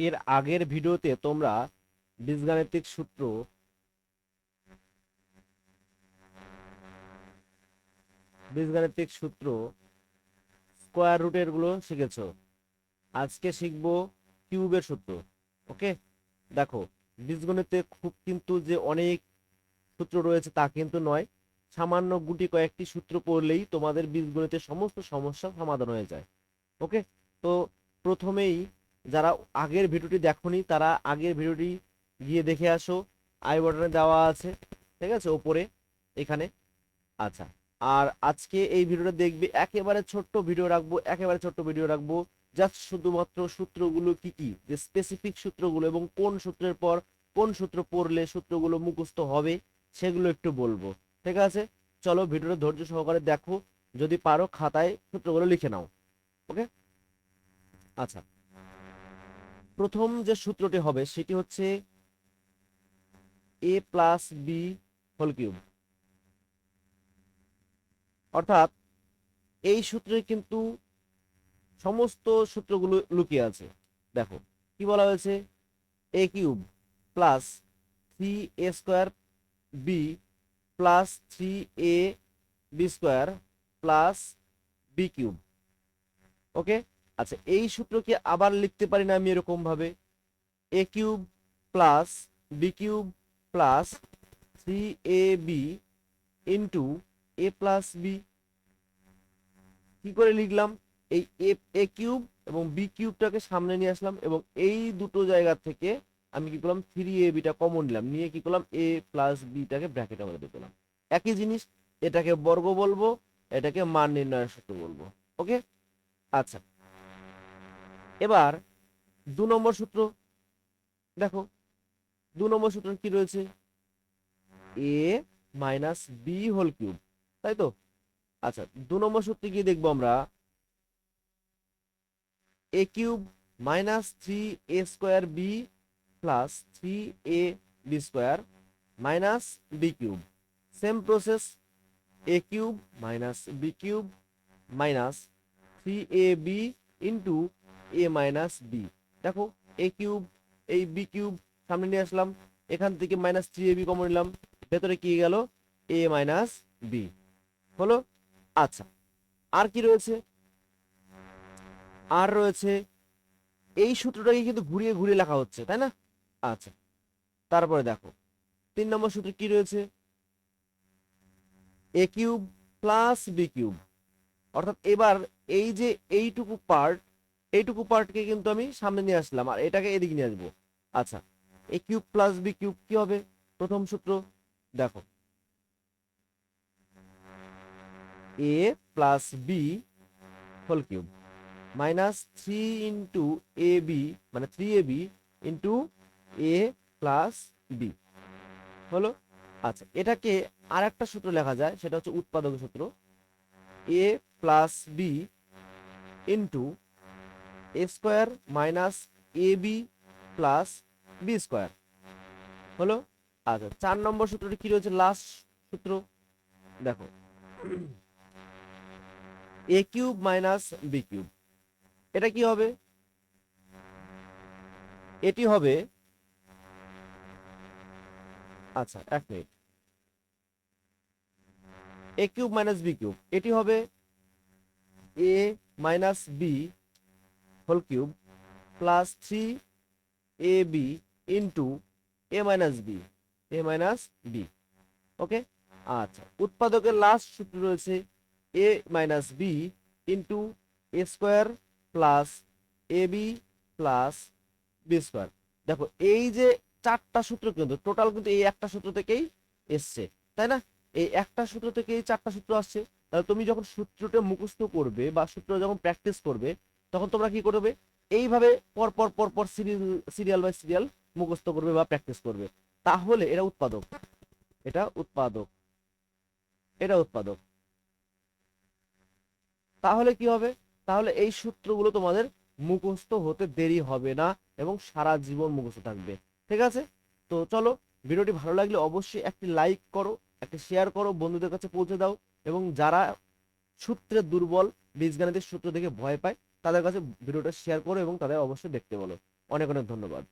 এর আগের ভিডিওতে তোমরা বীজগাণিতিক সূত্র বীজগাণিতিক সূত্র স্কোয়ার রুটের গুলো শিখেছো। আজকে শিখবো কিউবের সূত্র। ওকে, দেখো, বীজগণিতে খুব কিন্তু যে অনেক সূত্র রয়েছে তা কিন্তু নয়। সামান্য গুটি কয়েকটি সূত্র পড়লেই তোমাদের বীজগণিতের সমস্ত সমস্যার সমাধান হয়ে যায়। ওকে, তো প্রথমেই যারা আগের ভিডিওটি দেখোনি তারা আগের ভিডিওটি গিয়ে দেখে আসো। আই বাটনে দেওয়া আছে, ঠিক আছে, ওপরে এখানে। আচ্ছা, আর আজকে এই ভিডিওটা দেখবে, একেবারে ছোট্ট ভিডিও রাখবো, একেবারে ছোট্ট ভিডিও রাখবো। জাস্ট শুধুমাত্র সূত্রগুলো কি কি, যে স্পেসিফিক সূত্রগুলো এবং কোন সূত্রের পর কোন সূত্র পড়লে সূত্রগুলো মুখস্থ হবে সেগুলো একটু বলবো। ঠিক আছে, চলো ভিডিওটা ধৈর্য সহকারে দেখো। যদি পারো খাতায় সূত্রগুলো লিখে নাও। ওকে, আচ্ছা, প্রথম যে সূত্রটি হবে সেটি হচ্ছে এ প্লাস বি হোল কিউব। অর্থাৎ এই সূত্রে কিন্তু সমস্ত সূত্রগুলো লুকিয়ে আছে। দেখো কি বলা হয়েছে, A cube plus 3a² B plus 3ab² plus B cube. Okay, আচ্ছা, এই সূত্রকে আবার লিখতে পারি না আমি এরকম ভাবে, A cube plus B cube plus 3ab into A plus B. কি করে লিখলাম, এই এ কিউব এবং বি কিউবটাকে সামনে নিয়ে আসলাম এবং এই দুটো জায়গা থেকে আমি কি করলাম, 3ab কমন নিলাম, নিয়ে কি করলাম, এ প্লাস বিটাকে ব্র্যাকেটের মধ্যে দিলাম। একই জিনিস, এটাকে বর্গ বলবো, এটাকে মান নির্ণয়ের সূত্র বলবো। ওকে, আচ্ছা, এবার 2 নম্বর সূত্র। দেখো 2 নম্বর সূত্র কি রয়েছে, A minus B whole cube, তাই তো। আচ্ছা, 2 নম্বর সূত্রে গিয়ে দেখবো আমরা, A cube minus 3a² B plus 3ab² minus B cube. Same process, A cube minus B cube minus 3ab into A minus B. দেখো এ কিউব, এই B cube সামনে নিয়ে আসলাম, এখান থেকে মাইনাস 3ab কমন নিলাম, ভেতরে কি গেল, এ মাইনাস বি হলো। আচ্ছা, আর কি রয়েছে, আর রয়েছে এই সূত্রটাকে কিন্তু ঘুরিয়ে ঘুরিয়ে লেখা হচ্ছে, তাই না। আচ্ছা, তারপরে দেখো 3 নম্বর সূত্রে কি রয়েছে, এ কিউব প্লাস বি কিউব। অর্থাৎ এবার এই যে এইটুকু পার্টকে কিন্তু আমি সামনে নিয়ে আসলাম আর এটাকে এদিকে নিয়ে আসবো। আচ্ছা, A cube plus B cube কি হবে, প্রথম সূত্র দেখো, A plus B whole cube minus 3 into ab, মানে 3ab into A plus B হলো। আচ্ছা, এটাকে আর একটা সূত্র লেখা যায়, সেটা হচ্ছে উৎপাদক সূত্র, এ plus B into A square minus A B plus B square হলো। আচ্ছা, 4 নম্বর সূত্রটি কি রয়েছে, লাস্ট সূত্র, দেখো, A cube minus B cube. এটা কি হবে, এটি হবে, আচ্ছা এক minute, A cube minus B cube এটি হবে A minus B whole cube plus 3ab into A minus B. Okay, আচ্ছা, উৎপাদকের লাস্ট সূত্র রয়েছে A minus B into A square plus A B plus B square. দেখো এই যে 4টা সূত্র কিন্তু টোটাল কিন্তু এই একটা সূত্র থেকেই এসছে, তাই না। এই একটা সূত্র থেকে এই 4টা সূত্র আসছে। তাহলে তুমি যখন সূত্রটা মুখস্থ করবে বা সূত্র যখন প্র্যাকটিস করবে, তখন তোমরা কি করবে, এইভাবে পর পর পর পর সিরিয়াল বাই সিরিয়াল মুখস্থ করবে বা প্র্যাকটিস করবে। তাহলে এটা উৎপাদক, এটা উৎপাদক, এটা উৎপাদক। তাহলে কি হবে, তাহলে এই সূত্রগুলো তোমাদের মুখস্থ হতে দেরি হবে না এবং সারা জীবন মুখস্থ থাকবে। ঠিক আছে, তো চলো, ভিডিওটি ভালো লাগলে অবশ্যই একটি লাইক করো, একটি শেয়ার করো, বন্ধুদের কাছে পৌঁছে দাও। এবং যারা সূত্রে দুর্বল, বীজগাণিতিক সূত্র দেখে ভয় পায়, তাদের কাছে ভিডিওটা শেয়ার করো এবং তাদের অবশ্যই দেখতে বলো। অনেক অনেক ধন্যবাদ।